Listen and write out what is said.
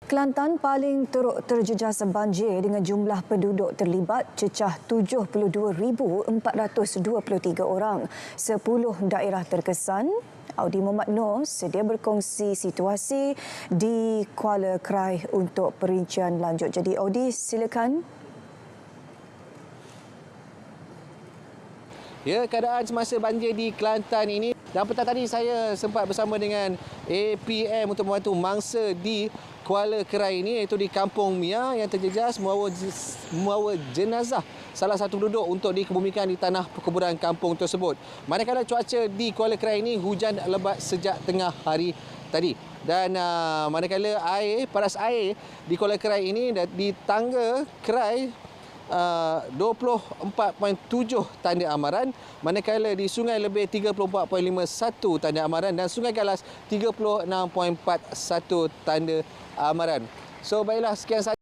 Kelantan paling teruk terjejas banjir dengan jumlah penduduk terlibat cecah 72,423 orang. 10 daerah terkesan. Audi Muhammad Noor sedia berkongsi situasi di Kuala Krai untuk perincian lanjut. Jadi Audi, silakan. Ya, keadaan semasa banjir di Kelantan ini. Dan petang tadi saya sempat bersama dengan APM untuk membantu mangsa di Kuala Krai ini, iaitu di Kampung Mia yang terjejas membawa jenazah salah satu penduduk untuk dikebumikan di tanah perkuburan kampung tersebut. Manakala cuaca di Kuala Krai ini hujan lebat sejak tengah hari tadi. Dan manakala paras air di Kuala Krai ini di tangga Krai 24.7 tanda amaran, manakala di Sungai Lebih 34.51 tanda amaran dan Sungai Galas 36.41 tanda amaran. So baiklah, sekian sahaja.